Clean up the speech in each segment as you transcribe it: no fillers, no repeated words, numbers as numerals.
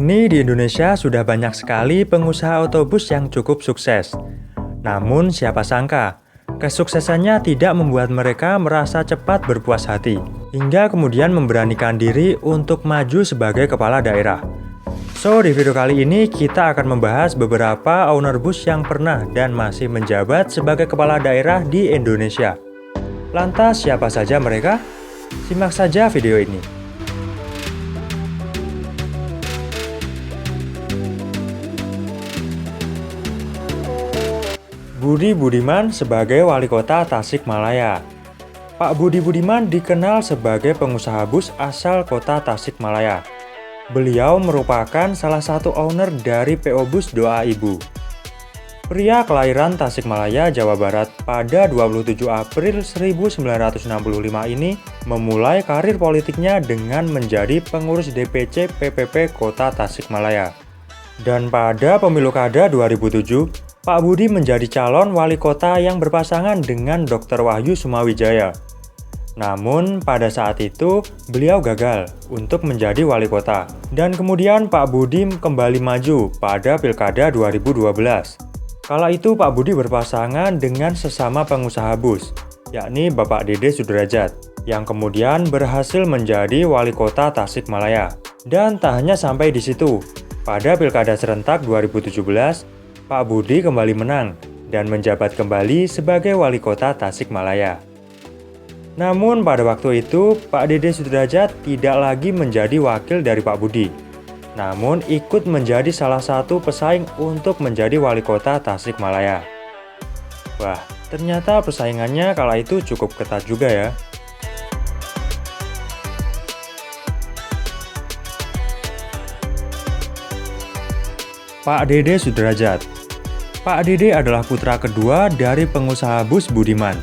ini di Indonesia sudah banyak sekali pengusaha otobus yang cukup sukses. Namun siapa sangka, kesuksesannya tidak membuat mereka merasa cepat berpuas hati, hingga kemudian memberanikan diri untuk maju sebagai kepala daerah. So, di video kali ini kita akan membahas beberapa owner bus yang pernah dan masih menjabat sebagai kepala daerah di Indonesia. Lantas siapa saja mereka? Simak saja video ini. Budi Budiman sebagai Wali Kota Tasikmalaya. Pak Budi Budiman dikenal sebagai pengusaha bus asal kota Tasikmalaya. Beliau merupakan salah satu owner dari PO Bus Doa Ibu. Pria kelahiran Tasikmalaya, Jawa Barat pada 27 April 1965 ini memulai karir politiknya dengan menjadi pengurus DPC PPP Kota Tasikmalaya. Dan pada pemilu kada 2007, Pak Budi menjadi calon wali kota yang berpasangan dengan Dr. Wahyu Sumawijaya. Namun pada saat itu beliau gagal untuk menjadi wali kota. Dan kemudian Pak Budi kembali maju pada Pilkada 2012. Kala itu Pak Budi berpasangan dengan sesama pengusaha bus, yakni Bapak Dede Sudrajat, yang kemudian berhasil menjadi wali kota Tasikmalaya. Dan tak hanya sampai di situ, pada Pilkada serentak 2017, Pak Budi kembali menang dan menjabat kembali sebagai wali kota Tasikmalaya. Namun pada waktu itu, Pak Dede Sudrajat tidak lagi menjadi wakil dari Pak Budi, namun ikut menjadi salah satu pesaing untuk menjadi wali kota Tasikmalaya. Wah, ternyata persaingannya kala itu cukup ketat juga ya. Pak Dede Sudrajat. Pak Dede adalah putra kedua dari pengusaha bus Budiman,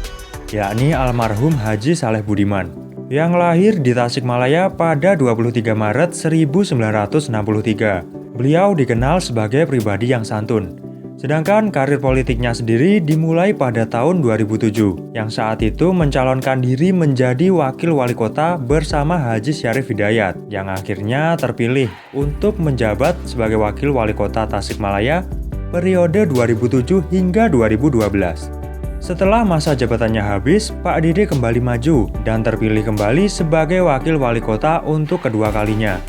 yakni almarhum Haji Saleh Budiman, yang lahir di Tasikmalaya pada 23 Maret 1963. Beliau dikenal sebagai pribadi yang santun. Sedangkan karir politiknya sendiri dimulai pada tahun 2007, yang saat itu mencalonkan diri menjadi wakil wali kota bersama Haji Syarif Hidayat, yang akhirnya terpilih untuk menjabat sebagai wakil wali kota Tasikmalaya periode 2007 hingga 2012. Setelah masa jabatannya habis, Pak Dede kembali maju dan terpilih kembali sebagai wakil wali kota untuk kedua kalinya.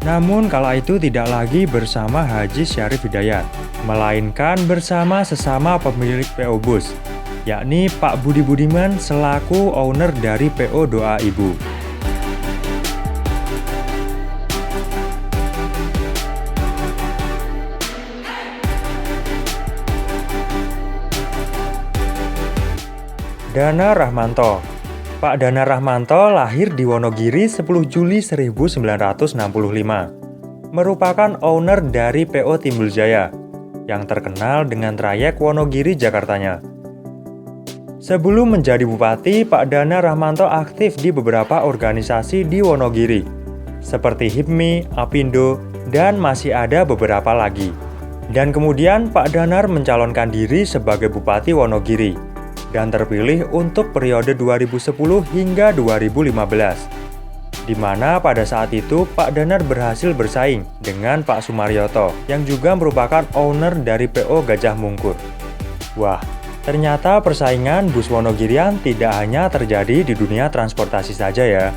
Namun kala itu tidak lagi bersama Haji Syarif Hidayat, melainkan bersama sesama pemilik PO Bus, yakni Pak Budi Budiman selaku owner dari PO Doa Ibu. Dana Rahmanto. Pak Dana Rahmanto lahir di Wonogiri 10 Juli 1965. Merupakan owner dari PO Timbul Jaya, yang terkenal dengan trayek Wonogiri Jakartanya. Sebelum menjadi bupati, Pak Dana Rahmanto aktif di beberapa organisasi di Wonogiri, seperti HIPMI, Apindo, dan masih ada beberapa lagi. Dan kemudian Pak Danar mencalonkan diri sebagai Bupati Wonogiri dan terpilih untuk periode 2010 hingga 2015, di mana pada saat itu Pak Danar berhasil bersaing dengan Pak Sumaryoto yang juga merupakan owner dari PO Gajah Mungkur. Wah, ternyata persaingan bus Wonogirian tidak hanya terjadi di dunia transportasi saja ya,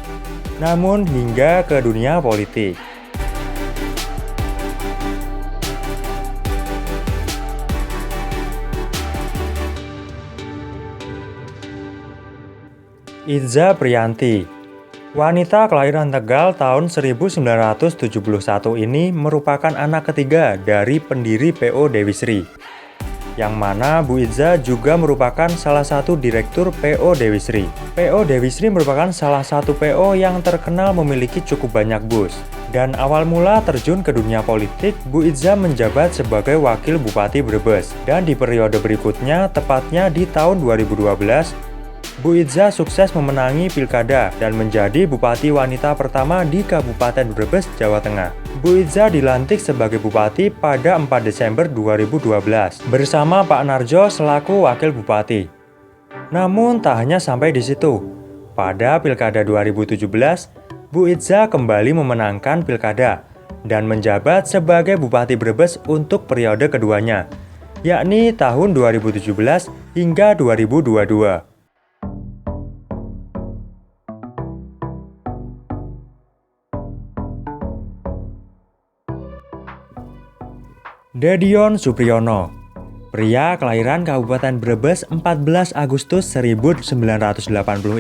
namun hingga ke dunia politik. Iza Priyanti. Wanita kelahiran Tegal tahun 1971 ini merupakan anak ketiga dari pendiri PO Dewi Sri, yang mana Bu Iza juga merupakan salah satu direktur PO Dewi Sri. PO Dewi Sri merupakan salah satu PO yang terkenal memiliki cukup banyak bus. Dan awal mula terjun ke dunia politik, Bu Iza menjabat sebagai Wakil Bupati Brebes. Dan di periode berikutnya, tepatnya di tahun 2012, Bu Iza sukses memenangi pilkada dan menjadi bupati wanita pertama di Kabupaten Brebes, Jawa Tengah. Bu Iza dilantik sebagai bupati pada 4 Desember 2012 bersama Pak Narjo selaku wakil bupati. Namun tak hanya sampai di situ. Pada pilkada 2017, Bu Iza kembali memenangkan pilkada dan menjabat sebagai Bupati Brebes untuk periode keduanya, yakni tahun 2017 hingga 2022. Dedion Supriyono, pria kelahiran Kabupaten Brebes 14 Agustus 1980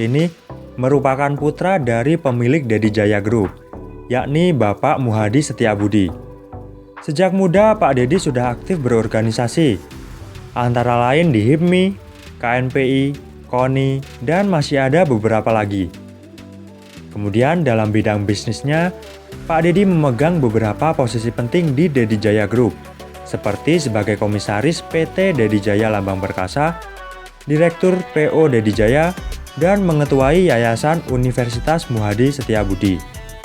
ini merupakan putra dari pemilik Dedi Jaya Group, yakni Bapak Muhadi Setiabudi. Sejak muda Pak Dedi sudah aktif berorganisasi, antara lain di HIPMI, KNPI, KONI, dan masih ada beberapa lagi. Kemudian dalam bidang bisnisnya, Pak Dedi memegang beberapa posisi penting di Dedi Jaya Group, seperti sebagai Komisaris PT Dedi Jaya Lambang Perkasa, Direktur PO Dedi Jaya, dan mengetuai Yayasan Universitas Muhadi Setiabudi.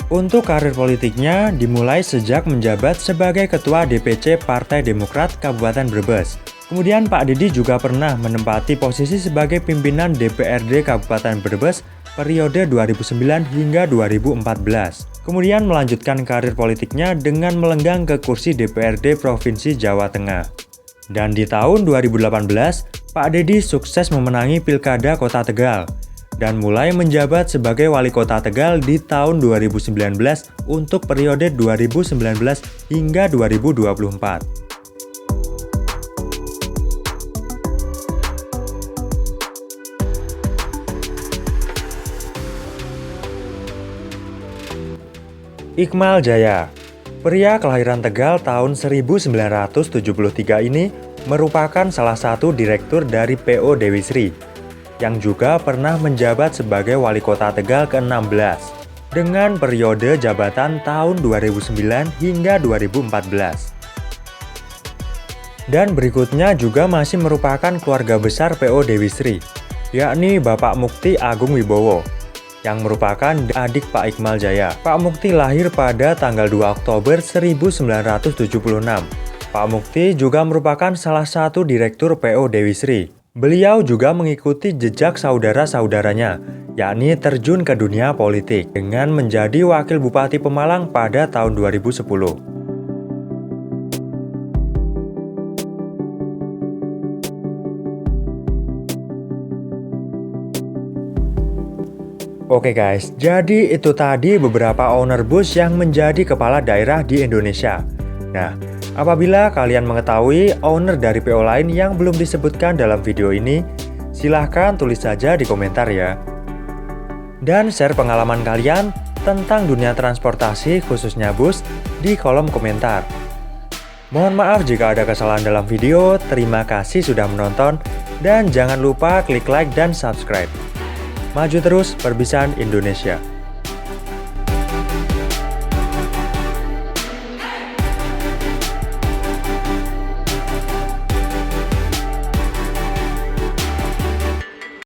Untuk karir politiknya dimulai sejak menjabat sebagai Ketua DPC Partai Demokrat Kabupaten Brebes. Kemudian Pak Dedi juga pernah menempati posisi sebagai pimpinan DPRD Kabupaten Brebes periode 2009 hingga 2014. Kemudian melanjutkan karir politiknya dengan melenggang ke kursi DPRD Provinsi Jawa Tengah. Dan di tahun 2018, Pak Dedi sukses memenangi Pilkada Kota Tegal dan mulai menjabat sebagai Wali Kota Tegal di tahun 2019 untuk periode 2019 hingga 2024. Iqmal Jaya, pria kelahiran Tegal tahun 1973 ini merupakan salah satu direktur dari PO Dewi Sri, yang juga pernah menjabat sebagai Wali Kota Tegal ke-16 dengan periode jabatan tahun 2009 hingga 2014. Dan berikutnya juga masih merupakan keluarga besar PO Dewi Sri, yakni Bapak Mukti Agung Wibowo, yang merupakan adik Pak Iqmal Jaya. Pak Mukti lahir pada tanggal 2 Oktober 1976. Pak Mukti juga merupakan salah satu direktur PO Dewi Sri. Beliau juga mengikuti jejak saudara-saudaranya, yakni terjun ke dunia politik dengan menjadi Wakil Bupati Pemalang pada tahun 2010. Oke guys, jadi itu tadi beberapa owner bus yang menjadi kepala daerah di Indonesia. Nah, apabila kalian mengetahui owner dari PO lain yang belum disebutkan dalam video ini, silahkan tulis saja di komentar ya. Dan share pengalaman kalian tentang dunia transportasi khususnya bus di kolom komentar. Mohon maaf jika ada kesalahan dalam video, terima kasih sudah menonton, dan jangan lupa klik like dan subscribe. Maju terus perpisahan Indonesia.